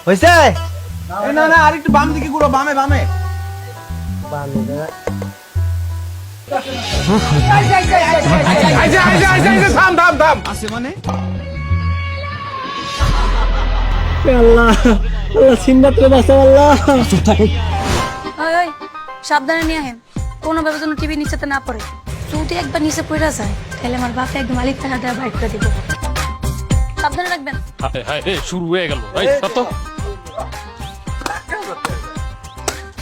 হইছে? না না, আর একটু বাম দিকে ঘুরো, বামে বামে। থাম থাম থাম। আছে মানে আল্লাহ আল্লাহ সিন্দাতরে বাঁচাও আল্লাহ। ওই ওই সাবধানে নিয়ে আহেন, কোনো ভাবে যেন টিভি নিচেতে না পড়ে। যদি একবার নিচে পড়ে যায় তাহলে আমার বাপে একদম আলিফ ফেলা দেওয়া বাইক করে দিব। সাবধানে রাখবেন। হায় হায় রে, শুরু হয়ে গেল। এই কত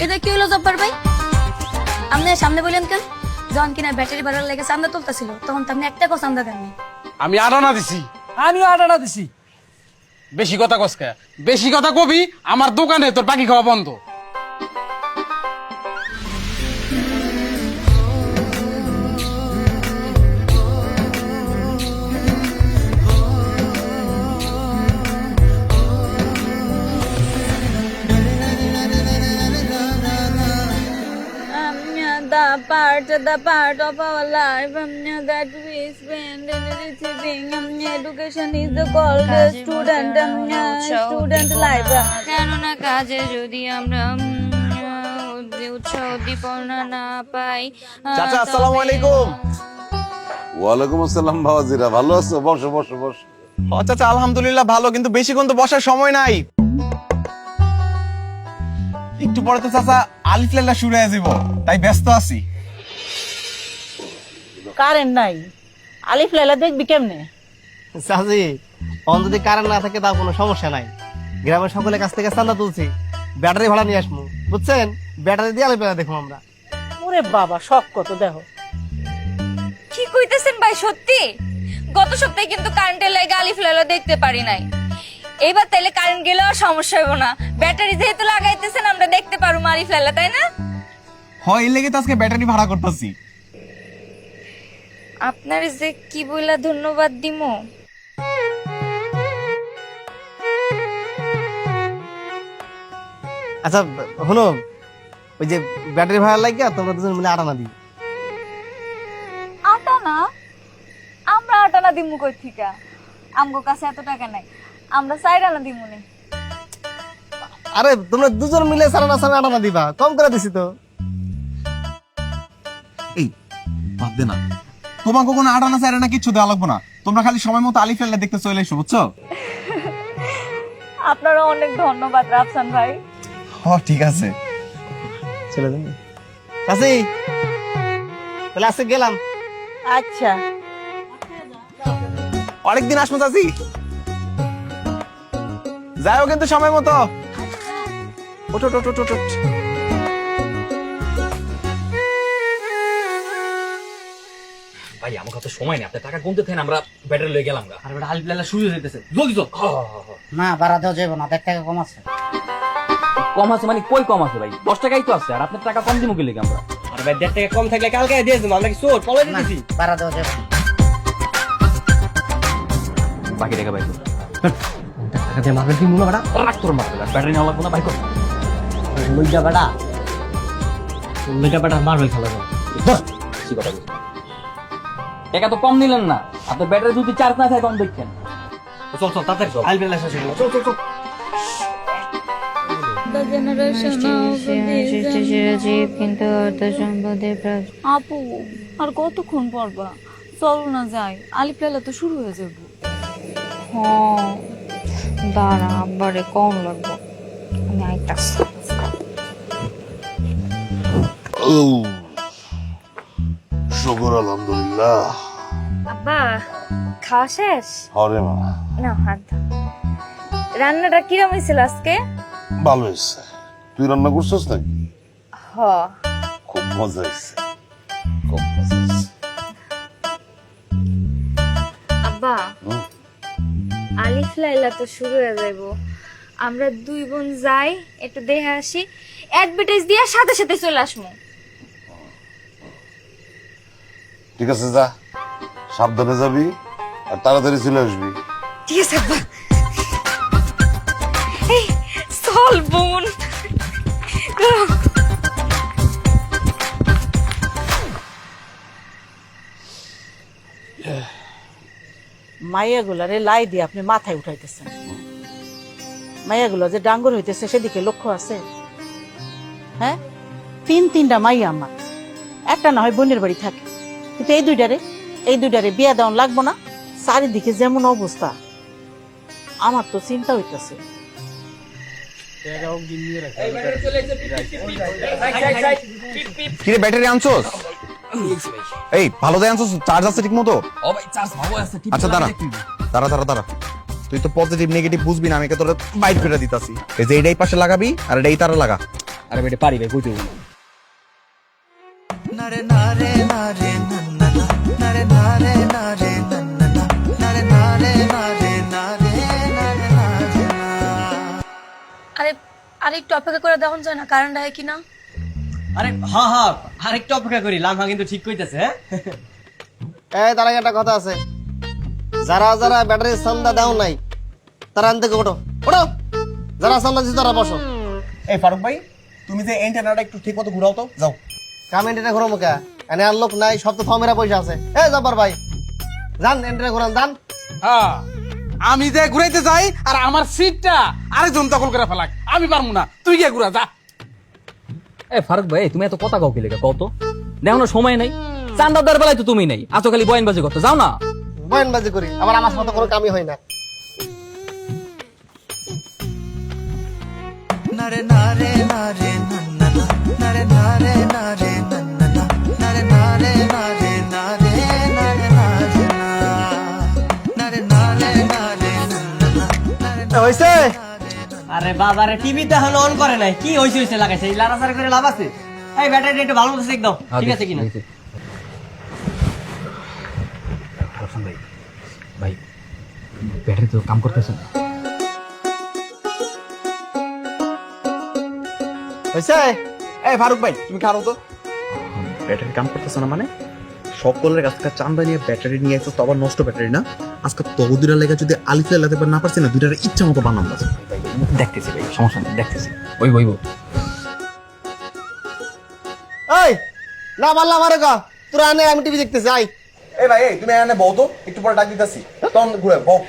এটা কি হলো জব্বার ভাই? আপনি সামনে বললেন কেন? যখন কিনা ব্যাটারি বাড়ার লেগে চান্দা তুলতেছিল তখন তো আপনি একটা চান্দা দেননি। আমি আটানা দিছি। আমিও আটানা দিছি। বেশি কথা কসকা, বেশি কথা কবি আমার দোকানে তোর বাকি খাওয়া বন্ধ। The part of our life that we spend in receiving education is the called student life. কেননা কাজে যদি আমরা উৎসাহ উদ্দীপনা না পাই। চাচা আসসালামু আলাইকুম। ওয়ালাইকুম আসসালাম বাবাজিরা, ভালো আছো? বসো বসো বসো। চাচা আলহামদুলিল্লাহ ভালো, কিন্তু বেশিক্ষণ তো বসার সময় নাই। একটু পরে তো চাচা আলিফ লাইলা শুরু হয়ে যাব, তাই ব্যস্ত আছি। কারেন্ট নাই, আলিফ লাইলা দেখবি কেমনে? চাচি অন যদি কারেন্ট না থাকে তাও কোনো সমস্যা নাই। গ্রামের সকলের কাছ থেকে চান্দা তুলছি, ব্যাটারি ভাড়া নিয়ে আসবো, বুঝছেন? ব্যাটারি দিয়ে আলিফ লাইলা দেখবো আমরা। ওরে বাবা, শখ কত দেখো। কি কইতেছেন ভাই? সত্যি গত সপ্তাহে কিন্তু কারেন্টের লাগে আলিফ লাইলা দেখতে পারি নাই। এইবার তাইলে কারেন্ট গেলেও আর সমস্যা হবে না, ব্যাটারি যেহেতু লাগাইতেছেন আমরা দেখতে পারবো আলিফ লাইলা, তাই না? হয়, এর লেগে তো আজকে ব্যাটারি ভাড়া করতেছি। আপনার যে কি বইলা ধন্যবাদ দিমু। আচ্ছা হলো, ওই যে ব্যাটারি ভাড়া লাগিয়া তোমরা দুজন মিলে আটানা দিই। আটানা? আমরা আটানা দিমু কই থিকা? আমগো কাছে এত টাকা নাই, আমরা 4 আনা দিমু নি। আরে তোমরা দুজন মিলে সারানা সারা আটানা দিবা, কম করে দিছি তো। এই বাদ দে না, তোমাকে কোনো আটানা চাইরা কিচ্ছু দেওয়া লাগবো না। তোমরা খালি সময় মতো আলিফ লাইলা দেখতে চলে এসো, বুঝছো? আপনারা অনেক ধন্যবাদ রাফসান ভাই। ঠিক আছে, চলে যাবে চাচি, তাহলে আজকে গেলাম। আচ্ছা, অনেকদিন আসবো চাচি। যাইও কিন্তু সময় মতো। ওঠ ওঠ ওঠ ওঠ ওঠ। ভাই আমার কাছে সময় নেই, আপনার টাকা গুনতে থাকেন, আমরা ব্যাটারি লয়ে গেলাম গা। আর বেটা আলিফ লাইলা শুরু হয়ে যেতেছে, জলদি চল। না বাড়া দেওয়া যাবে না, 1 টাকা কম আছে। কম আছে মানে কই কম আছে ভাই? 10 টাকাই তো আছে, আর আপনার টাকা কম দিমু গেলে আমরা। আর ভাই 1.5 টাকা কম থাকলে কালকে দিয়ে দেবো, আমরা কি চোর পলাই দিতেছি? বাড়া দেওয়া যাবে না। বাকি টাকা ভাই টাকা দিয়ে মারবেন কি মুলা বেটা? রাখ তোর মারতে ব্যাটারি নেওয়া লাগবো না ভাই। কর লইজা বেটা, লইজা বেটা মারবেন খেলা যাবে। কি কথা বলছিস? টাকা তো কম নিলেন না, আপনার ব্যাটারি যদি চার্জ না থাকে কম দেখছেন। চল চল তাড়াতাড়ি চল, আলিফ লাইলা শেষ হয়ে গেল, চল চল চল। আপু আর কতক্ষণ পড়বা? চলো না যাই, আলিফ লাইলা তো শুরু হয়ে যাবো। হ্যাঁ দাঁড়া, আব্বারে কম লাগবো, আমি আইতাছি। ও শুকর আলহামদুলিল্লাহ। আব্বা খাওয়া শেষ? হরে মা, না হাত দাও। রান্নাটা কিরম হয়েছিল আজকে? ভালো হয়েছে। তুই রান্না করছিস নাকি? হ। খুব মজা হয়েছে, খুব মজা হয়েছে। আব্বা আলিফ লাইলা তো শুরু হয়ে যাইব, আমরা 2 বোন যাই একটু দেখে আসি, অ্যাডভার্টাইজ দিয়ে সাথে সাথে চলে আসবো। ঠিক আছে, যা, সাবধানে যাবি আর তাড়াতাড়ি চলে আসবি। ঠিক আছে আব্বা। এই চল বোন। মাইয়া গুলারে লাই দিয়ে আপনি মাথায় উঠাইতেছেন। মাইয়াগুলো যে ডাঙ্গর হইতেছে সেদিকে লক্ষ্য আছে? হ্যাঁ, তিনটা মাইয়া আমার, একটা না হয় বোনের বাড়ি থাকে, কিন্তু এই দুইটারে বিয়া দেওয়া লাগবো না? চারিদিকে যেমন অবস্থা, আমার তো চিন্তা হইতেছে। কিরে ব্যাটারি আনছোস? এই ভালো দেয় আনছোস? চার্জ আছে ঠিক মতো? ও ভাই চার্জ ভালো আছে। আচ্ছা দাঁড়া তুই তো পজিটিভ নেগেটিভ বুঝবি না, আমি তোর বাইর করে দিতাছি। এই যে এইটাই পাশে লাগাবি আর এইটাই তারা লাগা। আরে বেটা পারি ভাই, কইতে আরে আরেকটু অপেক্ষা করে দেখুন যায় না কারেন্ট হয় কিনা। আরে হ্যাঁ হ্যাঁ, আরেকটু অপেক্ষা করি, লামহা কিন্তু ঠিক কইতেছে। হ্যাঁ, এই তার আগে একটা কথা আছে, যারা যারা ব্যাটারির চান্দা দাও নাই তারা আনতে ওঠো ওঠো, যারা চান্দা দিচ্ছে তারা বসো। এই ফারুক ভাই, তুমি যে এন্টেনাটা একটু ঠিক মতো ঘুরাও তো, যাও। কামেন্ট ঘোরো মুখা, এনে আর লোক নাই, সব তো থমেরা পয়সা আছে। এই জব্বার ভাই, যান এন্ট্রে ঘোরান, যান। হ্যাঁ আমি যে ঘুরাইতে যাই আর আমার সিটটা আরেকজন দখল করে ফেলাক, আমি পারবো না, তুই গিয়ে ঘুরা যা। এ ফারুক ভাই, তুমি এত কথা কাউ কি লেগে কত? দেখো না সময় নাই, চান্দার দর বেলায় তো তুমি নেই, আছো খালি বয়ানবাজি করতে, যাও না। বয়ানবাজি করি, আবার আমার সাথে কোনো কামই হয় না। হইছে? আরে বাবা রে, টিভি তো এখন অন করে নাই, কি হইছে লাগাইছে, এই লাড়াচাড়া করে লাভ আছে? এই ব্যাটারি একটু ভালো মতো চেক দাও, ঠিক আছে কিনা। ভাই ব্যাটারি তো কাম করতেছে না। হইছে? এই ফারুক ভাই, তুমি খারো তো। ব্যাটারি কাম করতেছ না মানে? সকলের কাছ থেকে চান্দা নিয়ে ব্যাটারি নিয়ে আসছো, তো আবার নষ্ট ব্যাটারি না। আজকে তবুদিরা লেগে যদি আলিফে লাগাতে না পারছি না, দুইটার ইচ্ছা মতো বানাম আছে। দেখতেছি ভাই, সমস্যা নেই, দেখতেছি। ওই বইব এই না পারলাম আরে কা, তোরা আনে, আমি টিভি দেখতেছি। আই এই ভাই, এই তুমি এখানে বউ তো, একটু পরে ডাক দিতেছি, তখন ঘুরে বউ।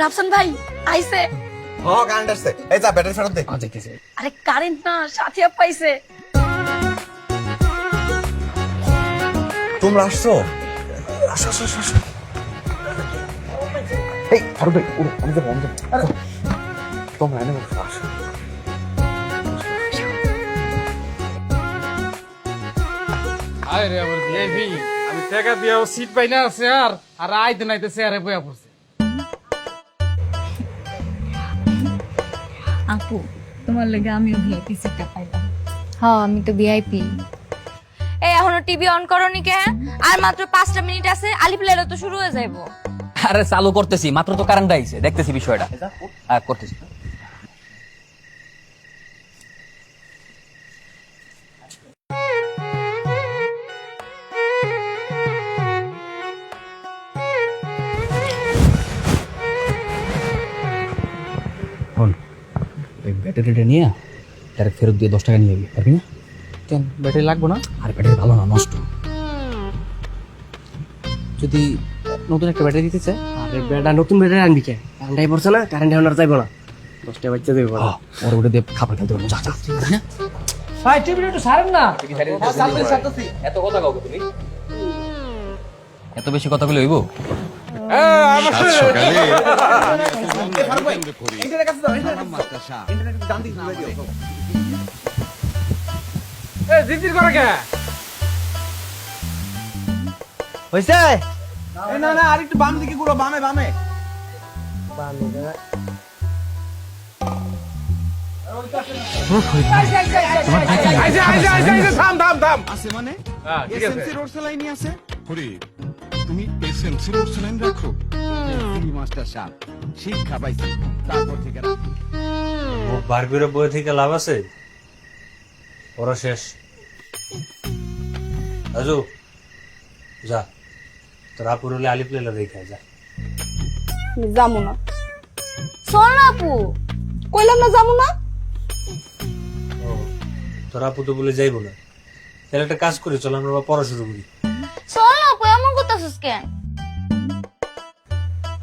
রাফসান ভাই আইছে। হ্যাঁ কারেন্ট আসছে, এই যা ব্যাটারি ফেরত দে। দেখতেছি। আরে কারেন্ট না, সাথিয়া পাইছে। তোমরা আসছো? আসো আসো আসো, আসো। এই ফারুক ভাই, ওরে আমি যাবো, তোমরা এনে আসো। আরে রে আমার ভিআইপি, আমি টাকা দিয়েও সিট পাই না স্যার, আর আইতে নাইতে স্যারে বয়া পড়ছে। আপু তোমার লাগে আমিও ভিআইপি সিটটা পাইলাম। হ্যাঁ আমি তো ভিআইপি। এই এখনো টিভি অন করনি কে? আর মাত্র 5টা মিনিট আছে, আলিফ লাইলা তো শুরু হয়ে যাইবো। আরে চালু করতেছি, মাত্র তো কারেন্ট আইছে, দেখতেছি বিষয়টা। করতেছি। ওই ব্যাটারিটা নিয়ে ডাইরেক্ট ফেরত দিয়ে 10 টাকা নিয়ে যাবি, পারবি না? কেন ব্যাটারি লাগবো না? আর ব্যাটারি ভালো না, নষ্ট। যদি নতুন একটা ব্যাটারি দিতে চাই। আরে বেটা, নতুন ব্যাটারি আনবি কে? কারেন্টাই পড়ছে না, কারেন্ট এখন আর যাইবো না, 10টা বাচ্চা দেবো। ওর ওটা দিয়ে খাবার খেতে পারবো, যা যা, তাই না? ভাই টিভিটা একটু সারেন না। এত কথা কাউকে তুমি, এত বেশি কথা বলে হইব? জিজ্ঞেস করে কে? হইছে? না না, আর একটু বাম দিকে ঘুরো, বামে বামে। থাম থাম থাম। আছে মানে হ্যাঁ ঠিক আছে। এসএমসি রোড সেলাইনি আছে। তুমি এসএমসি রোড সেলাইন রাখো? মাস্টার সাহেব শিক্ষা পাইছি, তারপর থেকে ও বার করে বই থেকে লাভ আছে? ওরা শেষ। রাজু যা, তোরা পুরুলে আলিপ লেলা দেখে যা। আমি যাবো না। চল না আপু। কইলাম না যাবো না। তোর আপু তো বলে যাইবো না, তাহলে একটা কাজ করি, চল আমরা আবার পড়া শুরু করি। চল না আপু, এমন করতেছিস কেন?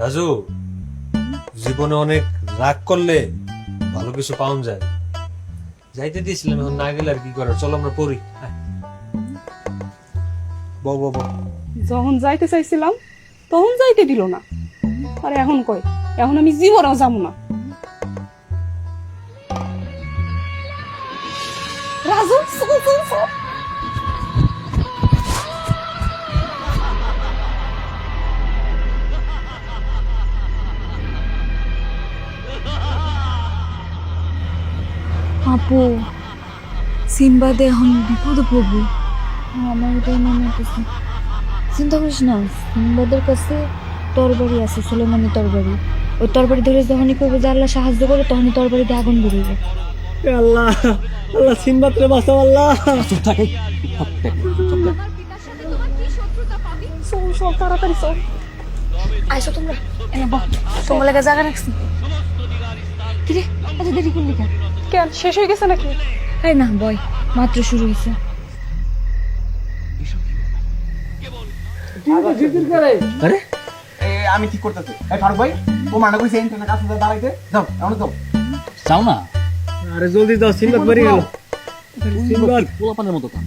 রাজু, জীবনে অনেক রাগ করলে ভালো কিছু পাওয়া যায়। যাইতে দিয়েছিলাম, এখন না গেলে আর কি করার, চল আমরা পড়ি। বউ বউ বউ। যখন যাইতে চাইছিলাম তখন যাইতে দিল না, আর এখন কয় এখন আমি জীবনেও যাবো না। রাজু চল চল চল। আপু, সিম্বাদে এখন বিপদে পড়বো। আমার এটাই মনে হচ্ছে। চিন্তা করিস না, সিম্বাদের কাছে তরবারি আছে, সুলেমানের তরবারি। ওই তরবারি ধরে যখনই করবে যে আল্লাহ সাহায্য করে, তখনই তরবারিতে আগুন বেরোবে। আল্লাহ আল্লাহ সিম্বাদ রে বাঁচাও আল্লাহ। চল চল তাড়াতাড়ি চল। আইসো তোমরা, এনে বহ, তোমার লাগা জায়গা রাখছি। কিরে এত দেরি করলি কেন? কেন শেষ হয়ে গেছে নাকি? আরে না বয়, মাত্র শুরু হয়েছে। আরে আমি ঠিক করতেছি। এই ফারুক ভাই, ও মানা কইছে এখানে কাছে দাঁড়াইতে যাও, এমন যাও। যাও না, আরে জলদি যাও, সিম্বাদ বেরিয়ে গেল। সিম্বাদ পোলাপানের মতো কাম।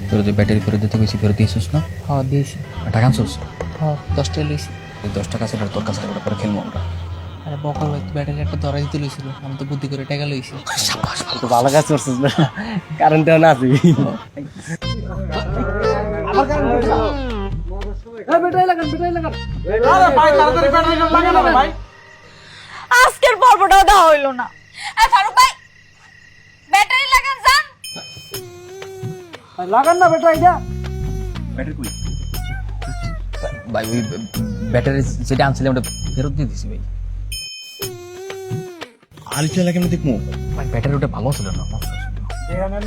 তোর যে ব্যাটারি ফেরত দিতে গেছি, ফেরত দিয়েছিস না? হ্যাঁ দিয়েছি। টাকা আনছিস? হ্যাঁ 10 টাকা লইছি। 10 টাকা আছে, তোর কাছে টাকা পরে খেলবো আমরা। আরে বকর ভাই ব্যাটারি একটা ধরা দিতে লইছিল, আমি তো বুদ্ধি করে টাকা লইছি। সাবাস, তো ভালো কাজ করছিস না, কারেন্টও না আছে। আরে ভাই তাড়াতাড়ি ব্যাটারি লাগানো রে ভাই। আজকের পর্বটাও দেওয়া হইলো না। এই ফারুক ভাই, ব্যাটারি লাগান যান। লাগান না ব্যাটারিটা। ব্যাটারি কই? ভাই ওই ব্যাটারি যেটা আনছিলাম ওটা ফেরত দিয়ে দিছি ভাই। আলিফ লালা কেমন দেখবো? ভাই ব্যাটারি ওটা ভালো ছিল না। এখানে